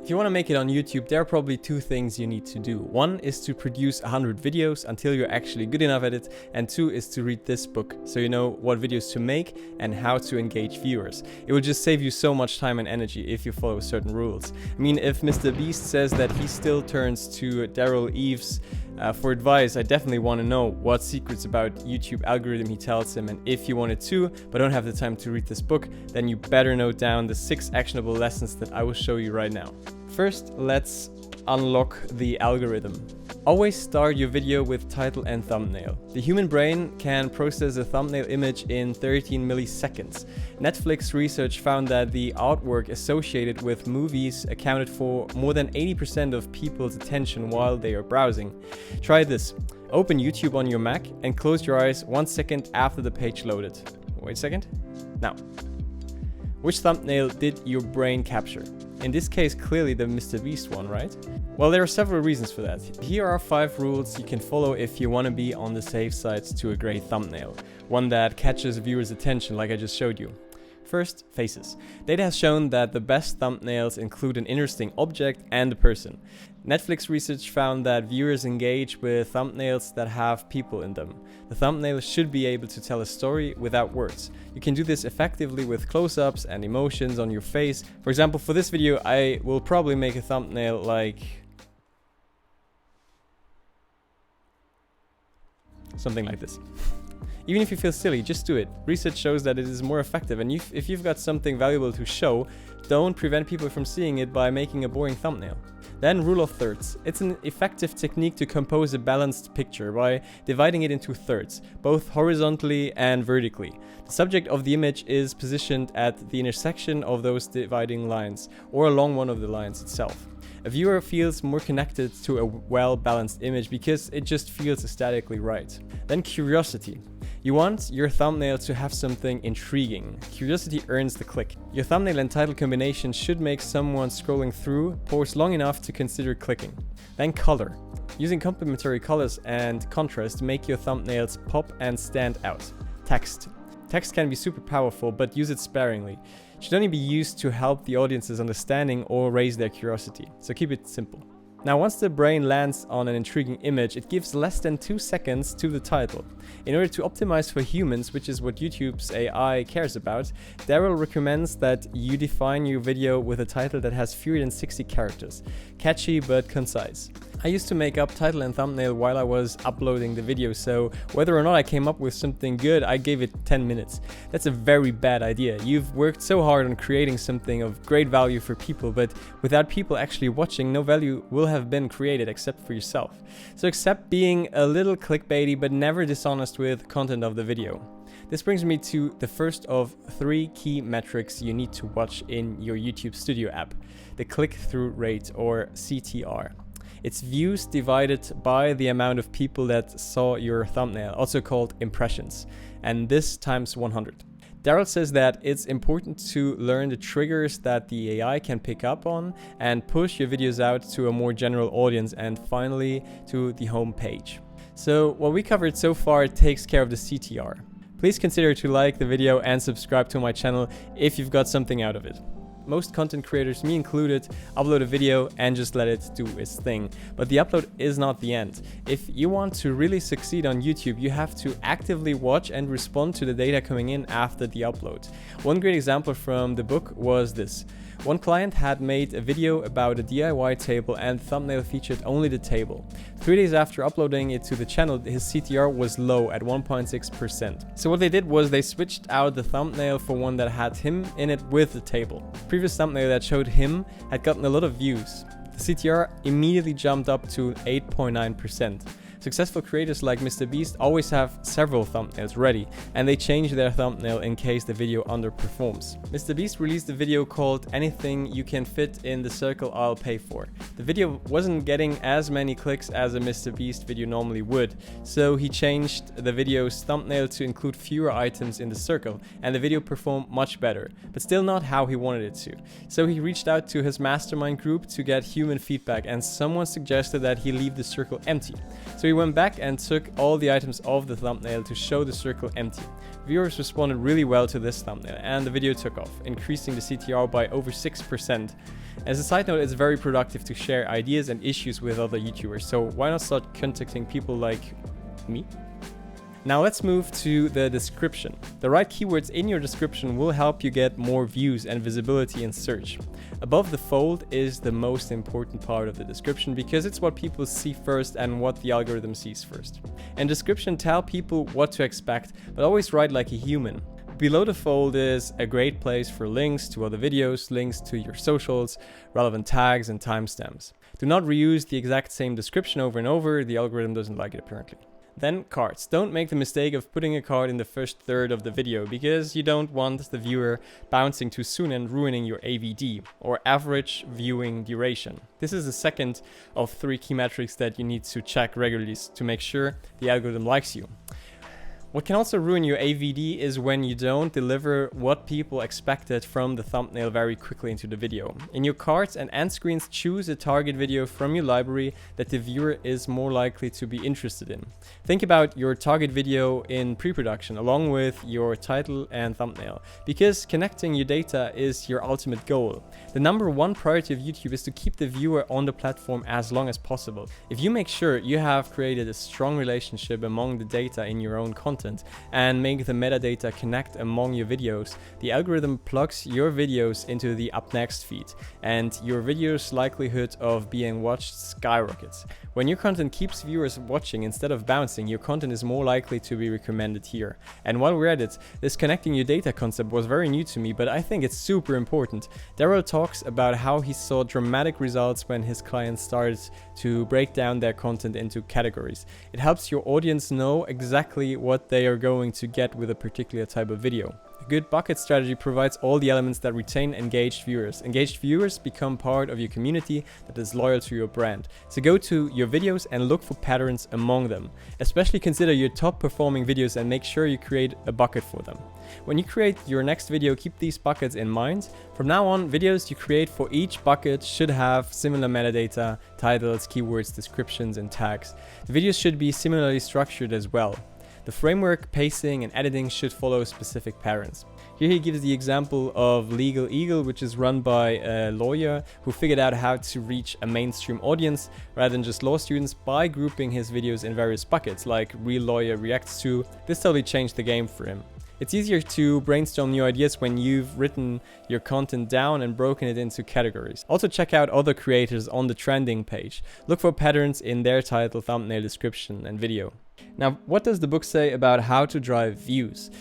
If you want to make it on YouTube, there are probably two things you need to do. One is to produce 100 videos until you're actually good enough at it, and two is to read this book so you know what videos to make and how to engage viewers. It will just save you so much time and energy if you follow certain rules. I mean, if MrBeast says that he still turns to Derral Eves for advice, I definitely want to know what secrets about YouTube algorithm he tells him, and if you wanted to but don't have the time to read this book, then you better note down the 6 actionable lessons that I will show you right now. First, let's unlock the algorithm. Always start your video with title and thumbnail. The human brain can process a thumbnail image in 13 milliseconds. Netflix research found that the artwork associated with movies accounted for more than 80% of people's attention while they are browsing. Try this. Open YouTube on your Mac and close your eyes 1 second after the page loaded. Wait a second. Now, which thumbnail did your brain capture? In this case, clearly the MrBeast one, right? Well, there are several reasons for that. Here are 5 rules you can follow if you want to be on the safe side to a great thumbnail. One that catches viewers' attention, like I just showed you. First, faces. Data has shown that the best thumbnails include an interesting object and a person. Netflix research found that viewers engage with thumbnails that have people in them. The thumbnail should be able to tell a story without words. You can do this effectively with close-ups and emotions on your face. For example, for this video, I will probably make a thumbnail like something like this. Even if you feel silly, just do it. Research shows that it is more effective, and if you've got something valuable to show, don't prevent people from seeing it by making a boring thumbnail. Then, rule of thirds. It's an effective technique to compose a balanced picture by dividing it into thirds, both horizontally and vertically. The subject of the image is positioned at the intersection of those dividing lines, or along one of the lines itself. A viewer feels more connected to a well-balanced image because it just feels aesthetically right. Then curiosity. You want your thumbnail to have something intriguing. Curiosity earns the click. Your thumbnail and title combination should make someone scrolling through pause long enough to consider clicking. Then color. Using complementary colors and contrast make your thumbnails pop and stand out. Text. Text can be super powerful, but use it sparingly. It should only be used to help the audience's understanding or raise their curiosity, so keep it simple. Now, once the brain lands on an intriguing image, it gives less than 2 seconds to the title. In order to optimize for humans, which is what YouTube's AI cares about, Derral recommends that you define your video with a title that has fewer than 60 characters. Catchy but concise. I used to make up title and thumbnail while I was uploading the video, so whether or not I came up with something good, I gave it 10 minutes. That's a very bad idea. You've worked so hard on creating something of great value for people, but without people actually watching, no value will have been created except for yourself. So accept being a little clickbaity but never dishonest with content of the video. This brings me to the first of 3 key metrics you need to watch in your YouTube Studio app, the click-through rate, or CTR. It's views divided by the amount of people that saw your thumbnail, also called impressions, and this times 100. Derral says that it's important to learn the triggers that the AI can pick up on and push your videos out to a more general audience, and finally to the home page. So what we covered so far takes care of the CTR. Please consider to like the video and subscribe to my channel if you've got something out of it. Most content creators, me included, upload a video and just let it do its thing. But the upload is not the end. If you want to really succeed on YouTube, you have to actively watch and respond to the data coming in after the upload. One great example from the book was this. One client had made a video about a DIY table and the thumbnail featured only the table. 3 days after uploading it to the channel, his CTR was low at 1.6%. So what they did was they switched out the thumbnail for one that had him in it with the table. The previous thumbnail that showed him had gotten a lot of views. The CTR immediately jumped up to 8.9%. Successful creators like MrBeast always have several thumbnails ready, and they change their thumbnail in case the video underperforms. MrBeast released a video called "Anything You Can Fit in the Circle I'll Pay For." The video wasn't getting as many clicks as a MrBeast video normally would, so he changed the video's thumbnail to include fewer items in the circle, and the video performed much better, but still not how he wanted it to. So he reached out to his mastermind group to get human feedback, and someone suggested that he leave the circle empty. So So he went back and took all the items off the thumbnail to show the circle empty. Viewers responded really well to this thumbnail and the video took off, increasing the CTR by over 6%. As a side note, it's very productive to share ideas and issues with other YouTubers, so why not start contacting people like me? Now let's move to the description. The right keywords in your description will help you get more views and visibility in search. Above the fold is the most important part of the description because it's what people see first and what the algorithm sees first. In description, tell people what to expect, but always write like a human. Below the fold is a great place for links to other videos, links to your socials, relevant tags and timestamps. Do not reuse the exact same description over and over, the algorithm doesn't like it apparently. Then cards. Don't make the mistake of putting a card in the first third of the video because you don't want the viewer bouncing too soon and ruining your AVD, or average viewing duration. This is the second of 3 key metrics that you need to check regularly to make sure the algorithm likes you. What can also ruin your AVD is when you don't deliver what people expected from the thumbnail very quickly into the video. In your cards and end screens, choose a target video from your library that the viewer is more likely to be interested in. Think about your target video in pre-production along with your title and thumbnail, because connecting your data is your ultimate goal. The #1 priority of YouTube is to keep the viewer on the platform as long as possible. If you make sure you have created a strong relationship among the data in your own content and make the metadata connect among your videos, the algorithm plugs your videos into the up next feed and your video's likelihood of being watched skyrockets. When your content keeps viewers watching instead of bouncing, your content is more likely to be recommended here. And while we're at it, this connecting your data concept was very new to me, but I think it's super important. Derral talks about how he saw dramatic results when his clients started to break down their content into categories. It helps your audience know exactly what they are going to get with a particular type of video. A good bucket strategy provides all the elements that retain engaged viewers. Engaged viewers become part of your community that is loyal to your brand. So go to your videos and look for patterns among them. Especially consider your top performing videos and make sure you create a bucket for them. When you create your next video, keep these buckets in mind. From now on, videos you create for each bucket should have similar metadata, titles, keywords, descriptions, and tags. The videos should be similarly structured as well. The framework, pacing, and editing should follow specific patterns. Here he gives the example of Legal Eagle, which is run by a lawyer who figured out how to reach a mainstream audience rather than just law students by grouping his videos in various buckets like Real Lawyer Reacts To. This totally changed the game for him. It's easier to brainstorm new ideas when you've written your content down and broken it into categories. Also check out other creators on the trending page. Look for patterns in their title, thumbnail, description, and video. Now, what does the book say about how to drive views?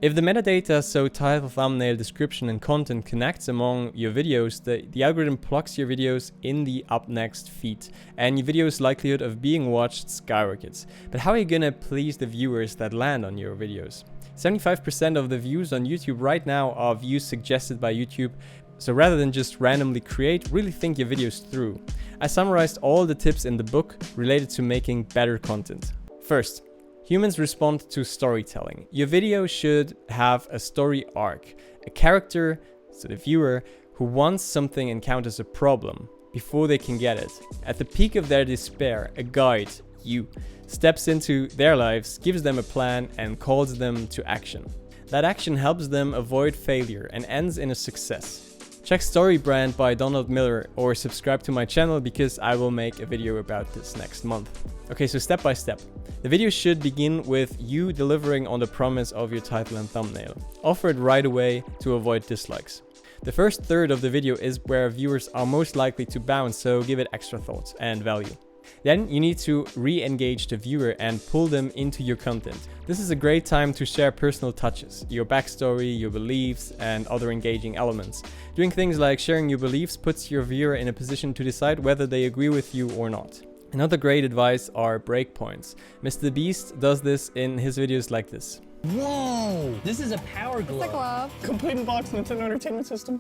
If the metadata, so title, thumbnail, description, and content connects among your videos, the algorithm plugs your videos in the up next feed, and your video's likelihood of being watched skyrockets. But how are you gonna please the viewers that land on your videos? 75% of the views on YouTube right now are views suggested by YouTube. So rather than just randomly create, really think your videos through. I summarized all the tips in the book related to making better content. First, humans respond to storytelling. Your video should have a story arc, a character, so the viewer, who wants something encounters a problem before they can get it. At the peak of their despair, a guide, you, steps into their lives, gives them a plan, and calls them to action. That action helps them avoid failure and ends in a success. Check Story Brand by Donald Miller or subscribe to my channel because I will make a video about this next month. Okay, so step by step. The video should begin with you delivering on the promise of your title and thumbnail. Offer it right away to avoid dislikes. The first third of the video is where viewers are most likely to bounce, so give it extra thought and value. Then you need to re-engage the viewer and pull them into your content. This is a great time to share personal touches, your backstory, your beliefs, and other engaging elements. Doing things like sharing your beliefs puts your viewer in a position to decide whether they agree with you or not. Another great advice are breakpoints. MrBeast does this in his videos like this. Whoa! This is a power glove. It's a glove. Complete in box Nintendo Entertainment System.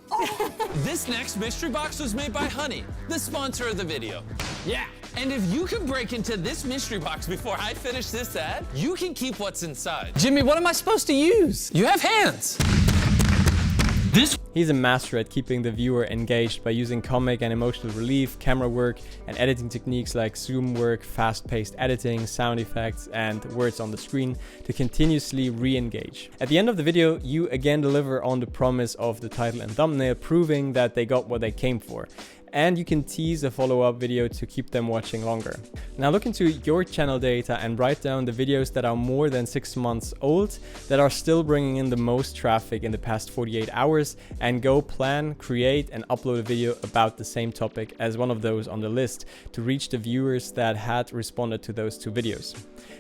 This next mystery box was made by Honey, the sponsor of the video. Yeah, and if you can break into this mystery box before I finish this ad, you can keep what's inside. Jimmy, what am I supposed to use? You have hands. He's a master at keeping the viewer engaged by using comic and emotional relief, camera work, and editing techniques like zoom work, fast-paced editing, sound effects, and words on the screen to continuously re-engage. At the end of the video, you again deliver on the promise of the title and thumbnail, proving that they got what they came for. And you can tease a follow-up video to keep them watching longer. Now look into your channel data and write down the videos that are more than 6 months old, that are still bringing in the most traffic in the past 48 hours, and go plan, create, and upload a video about the same topic as one of those on the list to reach the viewers that had responded to those 2 videos.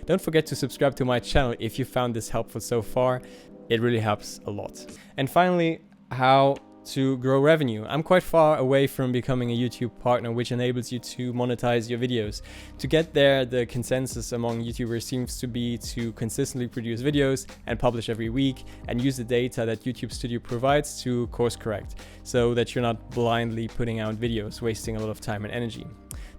Don't forget to subscribe to my channel if you found this helpful so far. It really helps a lot. And finally, how to grow revenue. I'm quite far away from becoming a YouTube partner, which enables you to monetize your videos. To get there, the consensus among YouTubers seems to be to consistently produce videos and publish every week, and use the data that YouTube Studio provides to course correct, so that you're not blindly putting out videos, wasting a lot of time and energy.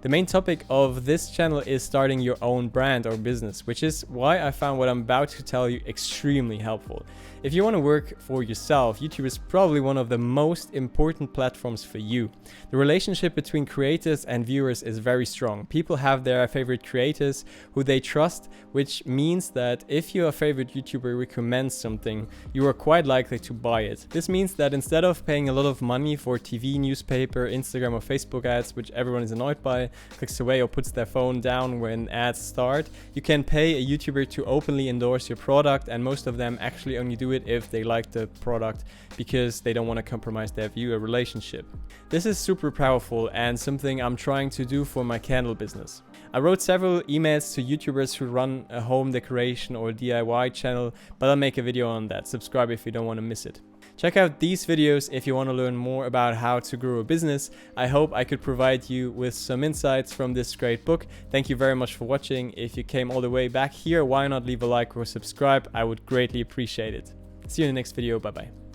The main topic of this channel is starting your own brand or business, which is why I found what I'm about to tell you extremely helpful. If you want to work for yourself, YouTube is probably one of the most important platforms for you. The relationship between creators and viewers is very strong. People have their favorite creators who they trust, which means that if your favorite YouTuber recommends something, you are quite likely to buy it. This means that instead of paying a lot of money for TV, newspaper, Instagram or Facebook ads, which everyone is annoyed by, clicks away or puts their phone down when ads start, you can pay a YouTuber to openly endorse your product, and most of them actually only do it if they like the product because they don't want to compromise their viewer relationship. This is super powerful and something I'm trying to do for my candle business. I wrote several emails to YouTubers who run a home decoration or DIY channel, but I'll make a video on that. Subscribe if you don't want to miss it. Check out these videos if you want to learn more about how to grow a business. I hope I could provide you with some insights from this great book. Thank you very much for watching. If you came all the way back here, why not leave a like or subscribe? I would greatly appreciate it. See you in the next video. Bye bye.